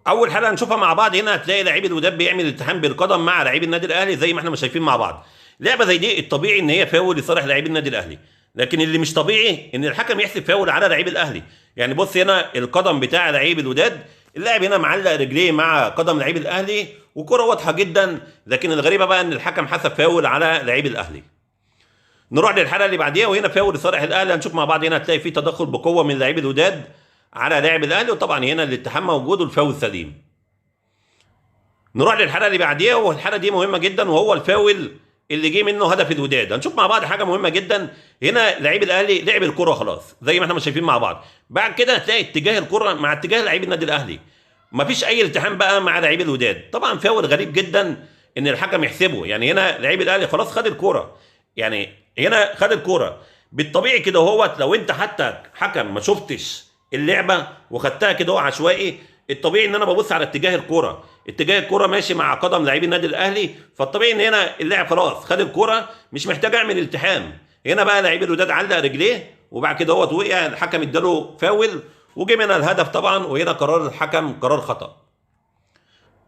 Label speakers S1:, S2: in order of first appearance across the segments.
S1: اول حاجه هنشوفها مع بعض هنا، هتلاقي لعيب الوداد بيعمل التحام بالقدم مع لعيب النادي الاهلي زي ما احنا مش شايفين مع بعض. لعبه زي دي الطبيعي ان هي فاول لصالح لعيب النادي الاهلي، لكن اللي مش طبيعي ان الحكم يحسب فاول على لعيب الاهلي. يعني بص هنا القدم بتاع لعيب الوداد، اللاعب هنا معلق رجليه مع قدم لعيب الاهلي وكره واضحه جدا، لكن الغريبه بقى ان الحكم حسب فاول على لعيب الاهلي. نروح للحلقه اللي بعديها وهنا فاول لصالح الاهلي. هنشوف مع بعض هنا هتلاقي في تدخل بقوه من لعيب الوداد على لاعب الاهلي، وطبعا هنا الاتهام موجود والفاول سليم. نروح للحلقه اللي بعديها والحلقه دي مهمه جدا، وهو الفاول اللي جه منه هدف الوداد. هنشوف مع بعض حاجه مهمه جدا. هنا لعيب الاهلي لعب الكره خلاص زي ما احنا مش شايفين مع بعض، بعد كده هتلاقي اتجاه الكره مع اتجاه لعيب النادي الاهلي، مفيش اي التحام بقى مع لعيب الوداد. طبعا فاول غريب جدا ان الحكم يحسبه. يعني هنا لعيب الاهلي خلاص خد الكره، يعني هنا خد الكره بالطبيعي كده اهوت. لو انت حتى حكم ما شفتش اللعبه وخدتها كده هو عشوائي، الطبيعي ان انا ببص على اتجاه الكره، اتجاه الكره ماشي مع قدم لعيب النادي الاهلي، فالطبيعي ان هنا اللاعب خلاص خد الكره مش محتاج اعمل التحام. هنا بقى لعيب الوداد علق رجليه وبعد كده هو وقع، الحكم اداله فاول وجه منها الهدف طبعا، وهنا قرار الحكم قرار خطأ.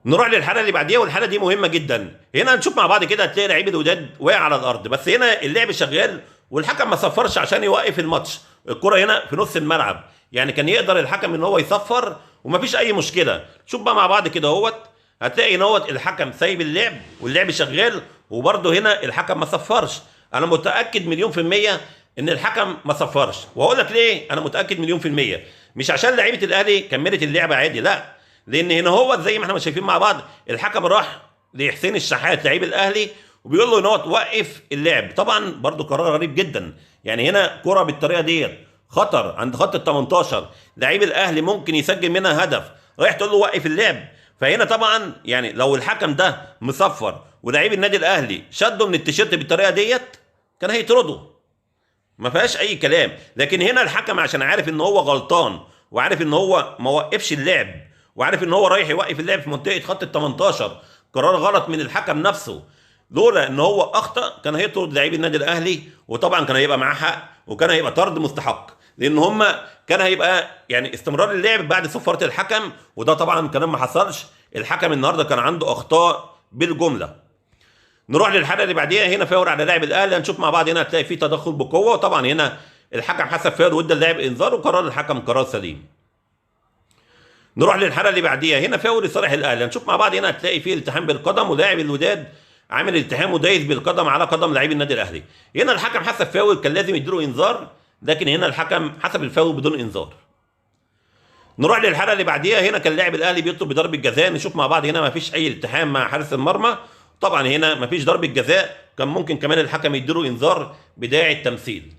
S1: نروح للحاله اللي بعديها والحاله دي مهمه جدا. هنا هنشوف مع بعض كده هتلاقي لعيب الوداد واقع على الارض، بس هنا اللعب شغال والحكم ما صفرش عشان يوقف الماتش. الكره هنا في نص الملعب، يعني كان يقدر الحكم ان هو يصفر ومفيش اي مشكله. شوف بقى مع بعض كده اهوت، هتلاقي ان هو الحكم سايب اللعب واللعب شغال وبرده هنا الحكم ما صفرش. انا متاكد مليون في الميه ان الحكم ما صفرش، وهقول لك ليه انا متاكد مليون في الميه. مش عشان لعيبه الاهلي كملت اللعبه عادي، لا، لان هنا هو زي ما احنا مش شايفين مع بعض الحكم راح لحسين الشحات لعيب الاهلي وبيقول له ان هو توقف اللعب. طبعا برضو قرار غريب جدا، يعني هنا كره بالطريقه ديت خطر عند خط ال 18، لعيب الاهلي ممكن يسجل منها هدف، رايح تقول له وقف اللعب. فهنا طبعا يعني لو الحكم ده مصفر ولعيب النادي الاهلي شده من التيشيرت بالطريقه ديت كان هيطرده، ما فيهاش اي كلام. لكن هنا الحكم عشان عارف ان هو غلطان وعارف ان هو ما وقفش اللعب وعارف ان هو رايح يوقف اللعب في منطقه خط ال 18، قرار غلط من الحكم نفسه. لولا ان هو اخطا كان هيطرد لعيب النادي الاهلي، وطبعا كان هيبقى معاه حق وكان هيبقى طرد مستحق، لان هم كان هيبقى يعني استمرار اللعب بعد صفاره الحكم، وده طبعا كلام ما حصلش. الحكم النهارده كان عنده اخطاء بالجمله. نروح للحلقه اللي بعديها، هنا فاول على لاعب الاهلي. هنشوف مع بعض هنا هتلاقي فيه تدخل بقوه، وطبعا هنا الحكم حسب فاول وادى اللاعب انذار وقرار الحكم قرار سليم. نروح للحلقه اللي بعديها، هنا فاول لصالح الاهلي. هنشوف مع بعض هنا هتلاقي فيه التحام بالقدم ولاعب الوداد عامل التحام ودايس بالقدم على قدم لعيب النادي الاهلي. هنا الحكم حسب فاول كان لازم يديله انذار، لكن هنا الحكم حسب الفاول بدون انذار. نروح للحلقه اللي بعديها، هنا كان لاعب الاهلي بيطلب بضربه جزاء. نشوف مع بعض هنا ما فيش اي التحام مع حارس المرمى، طبعا هنا ما فيش ضربه جزاء، كان ممكن كمان الحكم يديله انذار بداعي التمثيل.